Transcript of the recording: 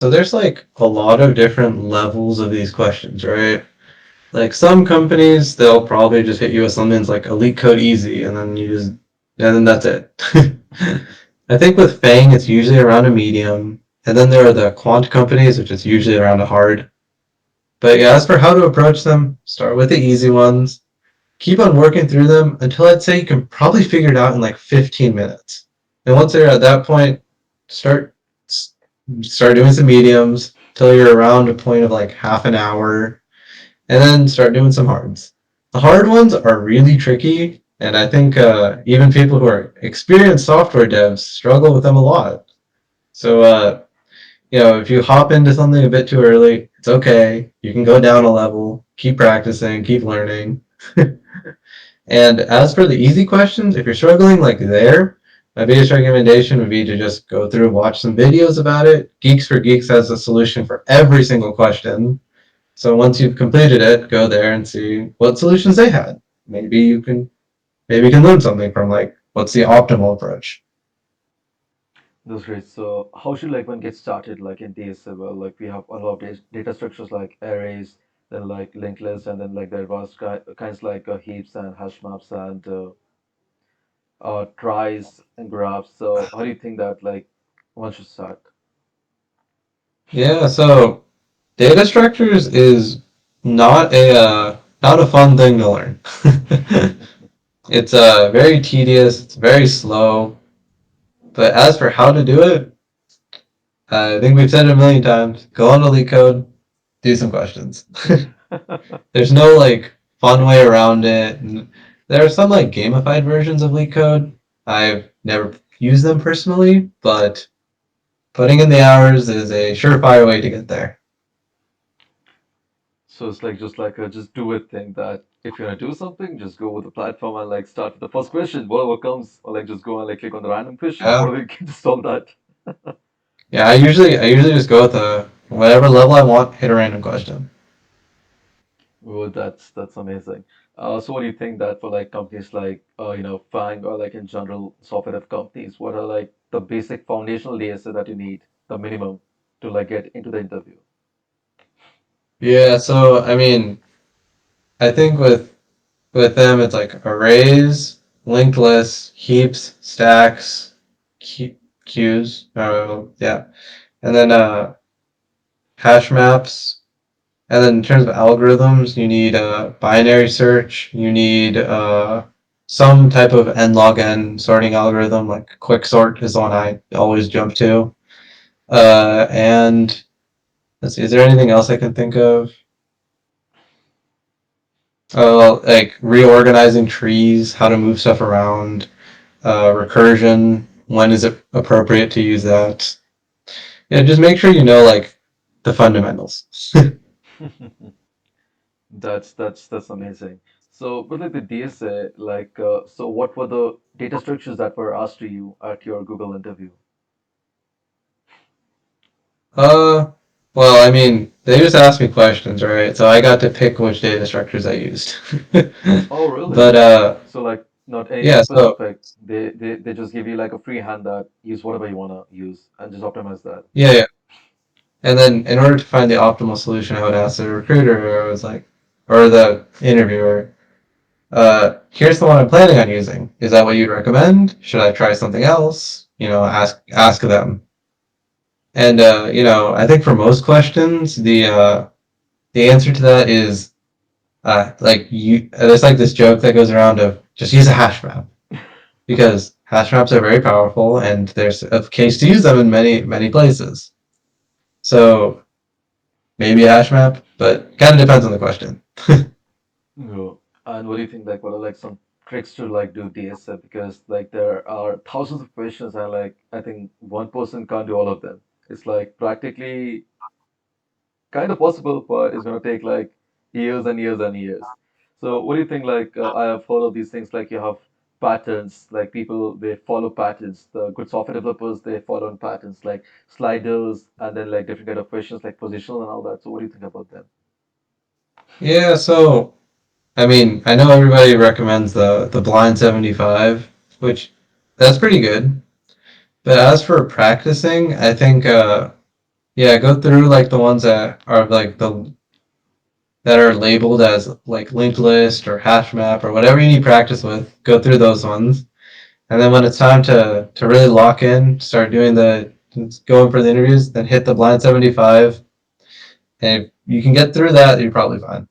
So there's like a lot of different levels of these questions, right? Like some companies, they'll probably just hit you with something that's like a LeetCode easy, and then that's it. I think with Fang, it's usually around a medium, and then there are the quant companies, which is usually around a hard. But yeah, as for how to approach them, start with the easy ones. Keep on working through them until I'd say you can probably figure it out in like 15 minutes. And once you're at that point, start start doing some mediums till you're around a point of like half an hour, and then start doing some hards. The hard ones are really tricky, and I think even people who are experienced software devs struggle with them a lot. So, if you hop into something a bit too early, it's okay. You can go down a level, keep practicing, keep learning. And as for the easy questions, if you're struggling like there, my biggest recommendation would be to just go through and watch some videos about it. Geeks4Geeks has a solution for every single question. So once you've completed it, go there and see what solutions they had. Maybe you can learn something from like what's the optimal approach. That's great. So how should like one get started like in DSA? Well, like we have a lot of data structures like arrays, then like linked lists, and then like the advanced kinds like heaps and hash maps and tries and graphs. So how do you think that like one should start? Yeah, so data structures is not a fun thing to learn. It's very tedious, it's very slow. But as for how to do it, I think we've said it a million times. Go on to LeetCode, do some questions. There's no like fun way around it. And there are some like gamified versions of LeetCode. I've never used them personally, but putting in the hours is a surefire way to get there. So it's like just like a just do it thing that if you're gonna do something, just go with the platform and like start with the first question, whatever comes, or like just go and like click on the random question, Yeah, whatever you can just solve that. yeah. I usually just go with whatever level I want, hit a random question. Oh, that's amazing. So what do you think that for like companies like FANG or like in general software dev companies, what are like the basic foundational DSA that you need, the minimum to like get into the interview? Yeah, so I mean, I think with them it's like arrays, linked lists, heaps, stacks, queues. Yeah, and then hash maps. And then in terms of algorithms, you need a binary search. You need some type of n log n sorting algorithm, like quicksort is the one I always jump to. And let's see, is there anything else I can think of? Like reorganizing trees, how to move stuff around, recursion, when is it appropriate to use that? Yeah, just make sure you know like the fundamentals. That's amazing. So with like the DSA, like so what were the data structures that were asked to you at your Google interview? Uh, well, I mean, they just asked me questions, right? So I got to pick which data structures I used. Oh, really? But So like not anything yeah, so specific. They just give you like a free hand that use whatever you wanna use and just optimize that. yeah, yeah. And then in order to find the optimal solution, I would ask the recruiter, or the interviewer, here's the one I'm planning on using. Is that what you'd recommend? Should I try something else? Ask them. And I think for most questions, the answer to that is there's like this joke that goes around of just use a hash map because hash maps are very powerful and there's a case to use them in many many places. So maybe a hash map, but kind of depends on the question. No. And what do you think like what are like some tricks to like do DSA because like there are thousands of questions and like I think one person can't do all of them. It's like practically kind of possible, but it's gonna take like years and years and years. So what do you think? Like I have heard of these things like you have patterns, like people they follow patterns. The good software developers they follow on patterns like sliders and then like different kind of questions like positional and all that. So what do you think about them? Yeah, so I mean, I know everybody recommends the blind 75, which that's pretty good. But as for practicing, I think Yeah, go through like the ones that are like the that are labeled as like linked list or hash map or whatever you need practice with. Go through those ones, and then when it's time to really lock in, start doing the going for the interviews, then hit the blind 75. And if you can get through that, you're probably fine.